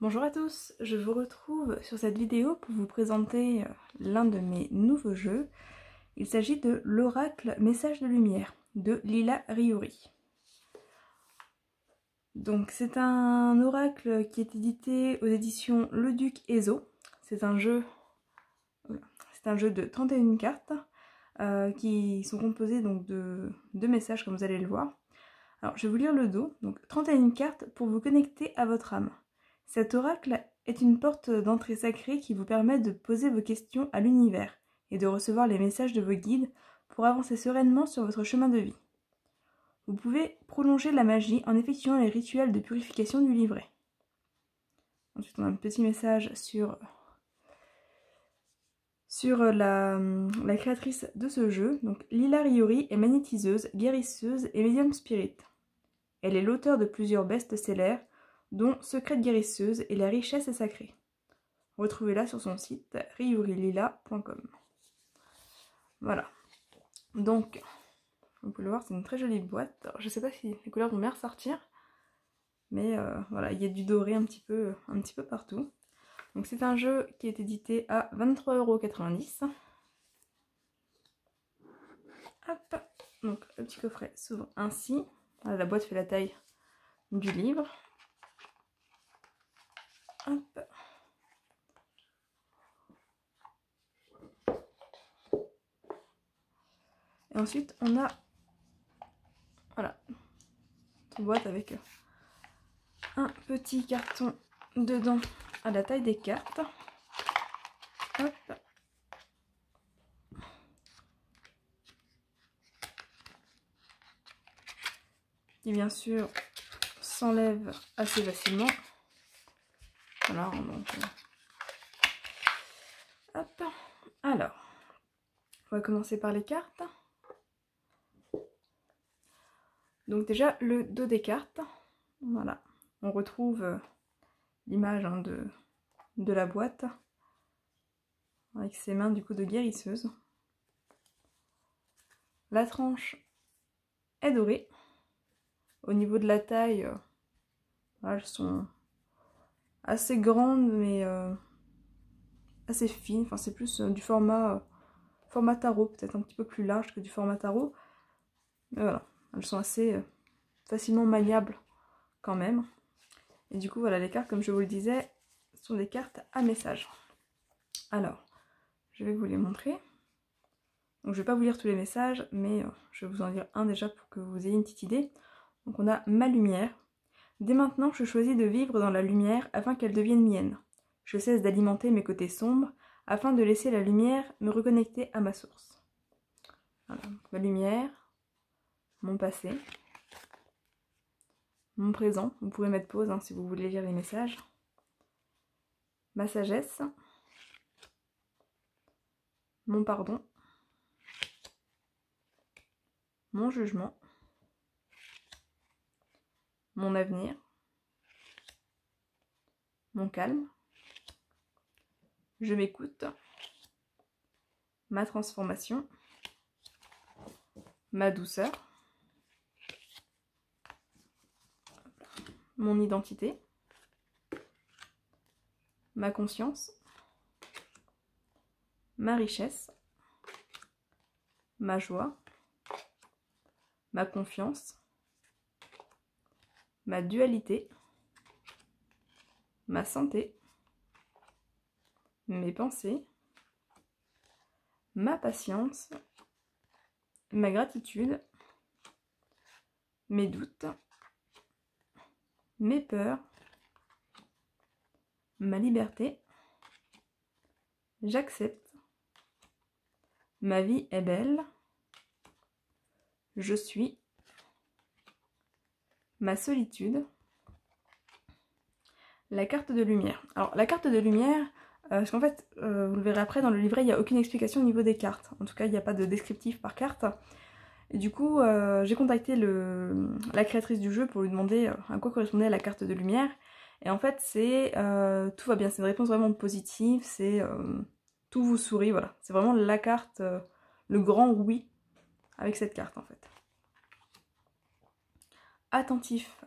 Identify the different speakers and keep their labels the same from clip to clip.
Speaker 1: Bonjour à tous, je vous retrouve sur cette vidéo pour vous présenter l'un de mes nouveaux jeux. Il s'agit de l'Oracle Message de Lumière de Lila Riori. Donc c'est un oracle qui est édité aux éditions Le Duc Ezo. C'est un jeu de 31 cartes qui sont composées donc de messages comme vous allez le voir. Alors je vais vous lire le dos. Donc 31 cartes pour vous connecter à votre âme. Cet oracle est une porte d'entrée sacrée qui vous permet de poser vos questions à l'univers et de recevoir les messages de vos guides pour avancer sereinement sur votre chemin de vie. Vous pouvez prolonger la magie en effectuant les rituels de purification du livret. Ensuite, on a un petit message sur la créatrice de ce jeu. Donc, Lila Riori est magnétiseuse, guérisseuse et médium spirit. Elle est l'auteure de plusieurs best-sellers, dont Secrète guérisseuse et La richesse est sacrée. Retrouvez-la sur son site riorilila.com. Voilà. Donc, vous pouvez le voir, c'est une très jolie boîte. Alors, je ne sais pas si les couleurs vont bien ressortir, mais voilà, il y a du doré un petit peu partout. Donc c'est un jeu qui est édité à 23,90 €. Hop. Donc le petit coffret s'ouvre ainsi. Voilà, la boîte fait la taille du livre. Hop. Et ensuite on a voilà une boîte avec un petit carton dedans à la taille des cartes. Hop. Qui bien sûr s'enlève assez facilement. Voilà, donc hop. Alors, on va commencer par les cartes. Donc déjà le dos des cartes, voilà, on retrouve l'image de la boîte avec ses mains du coup de guérisseuse. La tranche est dorée. Au niveau de la taille, voilà, elles sont assez grandes mais assez fines. Enfin c'est plus du format tarot, peut-être un petit peu plus large que du format tarot. Mais voilà, elles sont assez facilement maniables quand même. Et du coup voilà, les cartes comme je vous le disais sont des cartes à message. Alors, je vais vous les montrer. Donc je vais pas vous lire tous les messages, mais je vais vous en lire un déjà pour que vous ayez une petite idée. Donc on a ma lumière. Dès maintenant, je choisis de vivre dans la lumière afin qu'elle devienne mienne. Je cesse d'alimenter mes côtés sombres afin de laisser la lumière me reconnecter à ma source. Voilà. Ma lumière, mon passé, mon présent. Vous pouvez mettre pause si vous voulez lire les messages. Ma sagesse, mon pardon, mon jugement, mon avenir, mon calme, je m'écoute, ma transformation, ma douceur, mon identité, ma conscience, ma richesse, ma joie, ma confiance, ma dualité, ma santé, mes pensées, ma patience, ma gratitude, mes doutes, mes peurs, ma liberté, j'accepte, ma vie est belle, je suis, ma solitude, la carte de lumière. Alors la carte de lumière, parce qu'en fait, vous le verrez après, dans le livret, il n'y a aucune explication au niveau des cartes. En tout cas, il n'y a pas de descriptif par carte. Et du coup, j'ai contacté la créatrice du jeu pour lui demander à quoi correspondait la carte de lumière. Et en fait, c'est tout va bien, c'est une réponse vraiment positive, c'est tout vous sourit, voilà. C'est vraiment la carte, le grand oui avec cette carte en fait. Attentif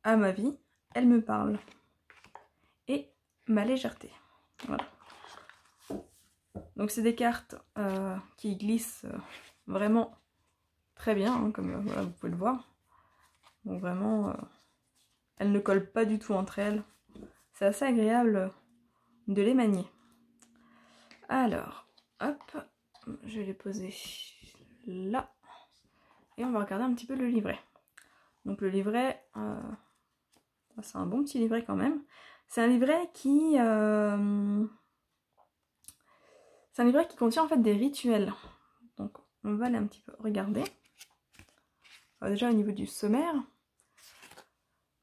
Speaker 1: à ma vie, elle me parle. ma légèreté. Voilà. Donc c'est des cartes qui glissent vraiment très bien, hein, comme voilà, vous pouvez le voir. Donc vraiment, elles ne collent pas du tout entre elles. C'est assez agréable de les manier. Alors, hop, je vais les poser là. Et on va regarder un petit peu le livret. Donc le livret, c'est un bon petit livret quand même. C'est un livret qui contient en fait des rituels. Donc on va aller un petit peu regarder. Alors, déjà au niveau du sommaire.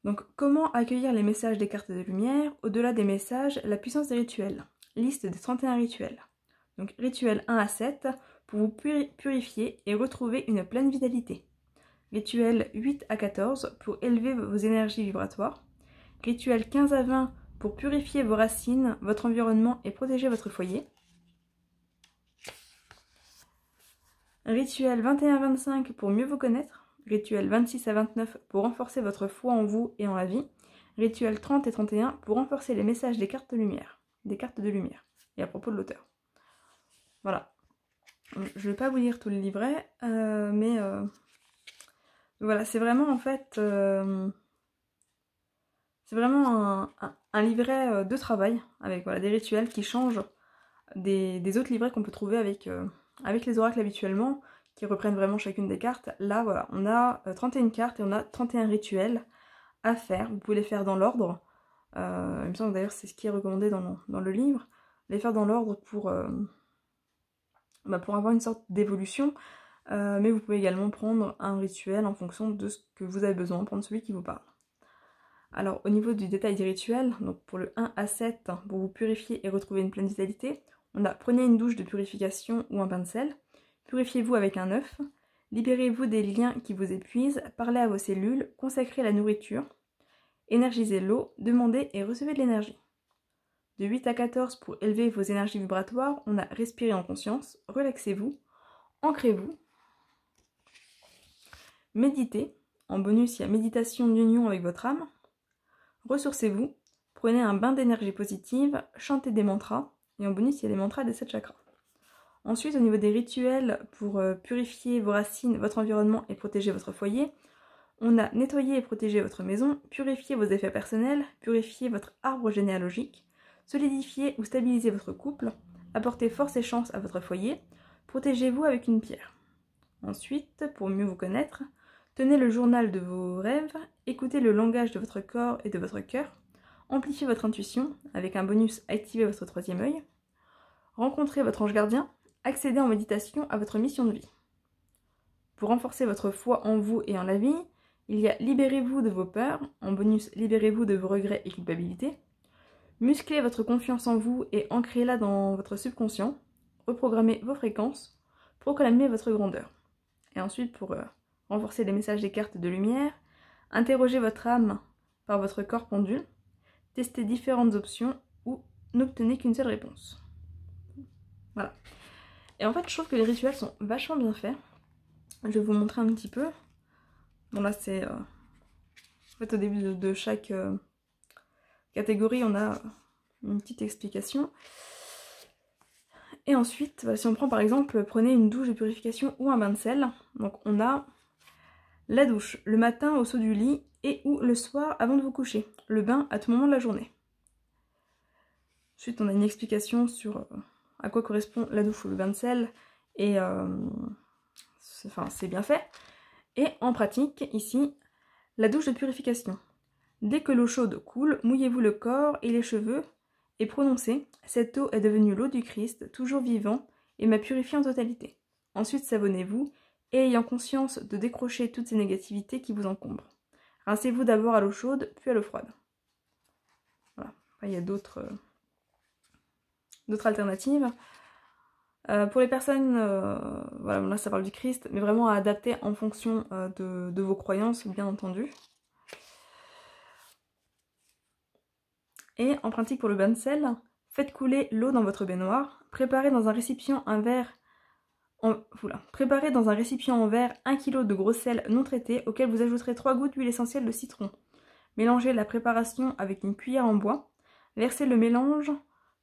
Speaker 1: Donc comment accueillir les messages des cartes de lumière, au-delà des messages, la puissance des rituels. Liste des 31 rituels. Donc rituel 1 à 7 pour vous purifier et retrouver une pleine vitalité. Rituel 8 à 14 pour élever vos énergies vibratoires. Rituel 15 à 20 pour purifier vos racines, votre environnement et protéger votre foyer. Rituel 21 à 25 pour mieux vous connaître. Rituel 26 à 29 pour renforcer votre foi en vous et en la vie. Rituel 30 et 31 pour renforcer les messages des cartes de lumière. Et à propos de l'auteur. Voilà. Je ne vais pas vous lire tout le livret, mais voilà, c'est vraiment en fait... c'est vraiment un livret de travail, avec voilà, des rituels qui changent des autres livrets qu'on peut trouver avec les oracles habituellement, qui reprennent vraiment chacune des cartes. Là, voilà, on a 31 cartes et on a 31 rituels à faire. Vous pouvez les faire dans l'ordre. Il me semble d'ailleurs c'est ce qui est recommandé dans le livre. Les faire dans l'ordre pour avoir une sorte d'évolution. Mais vous pouvez également prendre un rituel en fonction de ce que vous avez besoin, prendre celui qui vous parle. Alors au niveau du détail des rituels, donc pour le 1 à 7, pour vous purifier et retrouver une pleine vitalité, on a prenez une douche de purification ou un bain de sel, purifiez-vous avec un œuf, libérez-vous des liens qui vous épuisent, parlez à vos cellules, consacrez la nourriture, énergisez l'eau, demandez et recevez de l'énergie. De 8 à 14 pour élever vos énergies vibratoires, on a respiré en conscience, relaxez-vous, ancrez-vous, méditez, en bonus il y a méditation d'union avec votre âme, ressourcez-vous, prenez un bain d'énergie positive, chantez des mantras, et en bonus il y a les mantras des 7 chakras. Ensuite, au niveau des rituels pour purifier vos racines, votre environnement et protéger votre foyer, on a nettoyé et protégé votre maison, purifié vos effets personnels, purifié votre arbre généalogique, solidifié ou stabilisé votre couple, apportez force et chance à votre foyer, protégez-vous avec une pierre. Ensuite, pour mieux vous connaître, tenez le journal de vos rêves, écoutez le langage de votre corps et de votre cœur, amplifiez votre intuition, avec un bonus activez votre 3e œil, rencontrez votre ange gardien, accédez en méditation à votre mission de vie. Pour renforcer votre foi en vous et en la vie, il y a libérez-vous de vos peurs, en bonus libérez-vous de vos regrets et culpabilités, musclez votre confiance en vous et ancrez-la dans votre subconscient, reprogrammez vos fréquences, proclamez votre grandeur. Et ensuite, pour renforcer les messages des cartes de lumière, interrogez votre âme par votre corps pendule, testez différentes options ou n'obtenez qu'une seule réponse. Voilà. Et en fait, je trouve que les rituels sont vachement bien faits. Je vais vous montrer un petit peu. Bon là, c'est... en fait, au début de chaque catégorie, on a une petite explication. Et ensuite, si on prend par exemple, prenez une douche de purification ou un bain de sel. Donc on a la douche le matin au saut du lit et ou le soir avant de vous coucher. Le bain à tout moment de la journée. Ensuite, on a une explication sur à quoi correspond la douche ou le bain de sel. Et c'est bien fait. Et en pratique, ici, la douche de purification. Dès que l'eau chaude coule, mouillez-vous le corps et les cheveux et prononcez « Cette eau est devenue l'eau du Christ, toujours vivant, et m'a purifié en totalité. » Ensuite, savonnez-vous et ayant conscience de décrocher toutes ces négativités qui vous encombrent. Rincez-vous d'abord à l'eau chaude, puis à l'eau froide. Voilà. Après, il y a d'autres alternatives. Pour les personnes, voilà, là ça parle du Christ, mais vraiment à adapter en fonction de vos croyances, bien entendu. Et en pratique pour le bain de sel, faites couler l'eau dans votre baignoire, préparez dans un récipient en verre 1 kg de gros sel non traité auquel vous ajouterez 3 gouttes d'huile essentielle de citron. Mélangez la préparation avec une cuillère en bois, Versez le mélange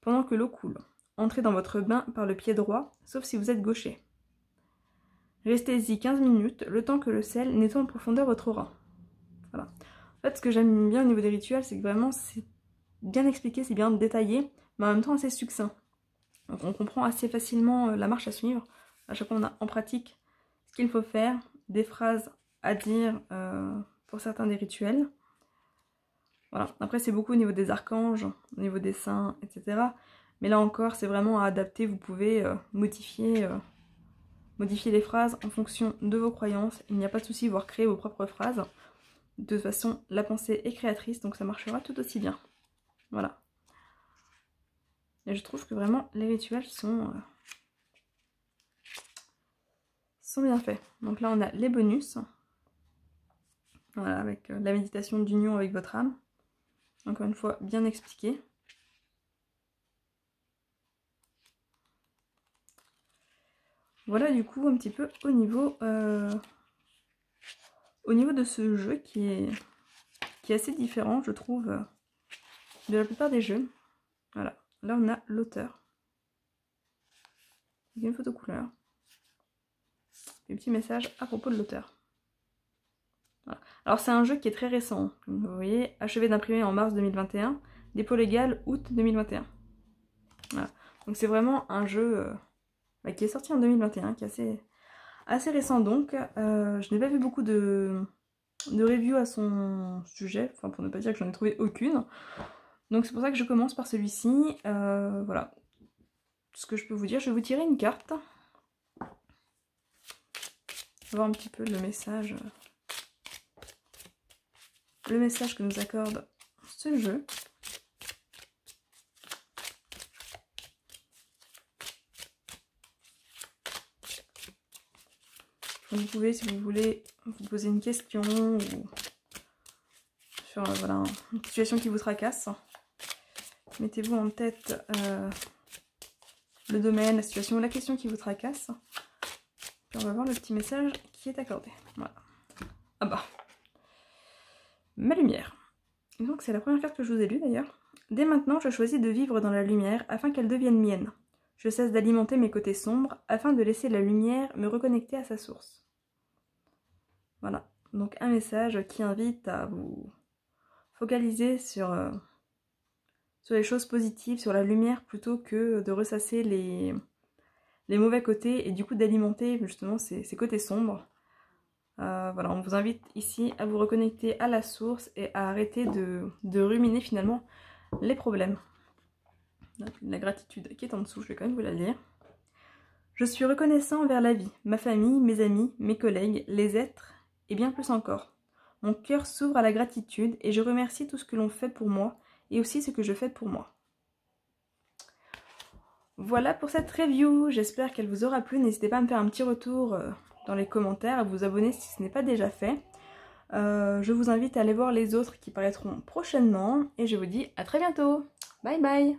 Speaker 1: pendant que l'eau coule. Entrez dans votre bain par le pied droit, sauf si vous êtes gaucher. Restez-y 15 minutes, le temps que le sel nettoie en profondeur votre aura. Voilà. En fait, ce que j'aime bien au niveau des rituels, c'est que vraiment c'est bien expliqué, c'est bien détaillé, mais en même temps assez succinct. Donc on comprend assez facilement la marche à suivre. À chaque fois on a en pratique ce qu'il faut faire, des phrases à dire pour certains des rituels. Voilà. Après c'est beaucoup au niveau des archanges, au niveau des saints, etc. Mais là encore c'est vraiment à adapter, vous pouvez modifier les phrases en fonction de vos croyances. Il n'y a pas de souci, voire créer vos propres phrases. De toute façon, la pensée est créatrice, donc ça marchera tout aussi bien. Voilà. Et je trouve que vraiment les rituels sont bien faits. Donc là on a les bonus. Voilà, avec la méditation d'union avec votre âme. Encore une fois, bien expliqué. Voilà du coup un petit peu au niveau de ce jeu qui est assez différent, je trouve, de la plupart des jeux. Voilà, là on a l'auteur. Il y a une photo couleur. Et un petit message à propos de l'auteur. Voilà. Alors c'est un jeu qui est très récent. Comme vous voyez, achevé d'imprimer en mars 2021, dépôt légal août 2021. Voilà. Donc c'est vraiment un jeu qui est sorti en 2021, qui est assez récent donc. Je n'ai pas vu beaucoup de reviews à son sujet, enfin pour ne pas dire que j'en ai trouvé aucune. Donc c'est pour ça que je commence par celui-ci. Voilà. Ce que je peux vous dire, je vais vous tirer une carte. Voir un petit peu le message que nous accorde ce jeu. Vous pouvez, si vous voulez, vous poser une question ou sur voilà, une situation qui vous tracasse. Mettez-vous en tête le domaine, la situation, la question qui vous tracasse. Puis on va voir le petit message qui est accordé. Voilà. Ah bah. Ma lumière. Et donc c'est la première carte que je vous ai lue d'ailleurs. Dès maintenant, je choisis de vivre dans la lumière afin qu'elle devienne mienne. Je cesse d'alimenter mes côtés sombres afin de laisser la lumière me reconnecter à sa source. Voilà. Donc un message qui invite à vous focaliser sur les choses positives, sur la lumière, plutôt que de ressasser les mauvais côtés et du coup d'alimenter justement ces côtés sombres. Voilà, on vous invite ici à vous reconnecter à la source et à arrêter de ruminer finalement les problèmes. La gratitude qui est en dessous, je vais quand même vous la lire. Je suis reconnaissant envers la vie, ma famille, mes amis, mes collègues, les êtres et bien plus encore. Mon cœur s'ouvre à la gratitude et je remercie tout ce que l'on fait pour moi et aussi ce que je fais pour moi. Voilà pour cette review, j'espère qu'elle vous aura plu. N'hésitez pas à me faire un petit retour dans les commentaires, à vous abonner si ce n'est pas déjà fait. Je vous invite à aller voir les autres qui paraîtront prochainement et je vous dis à très bientôt. Bye bye.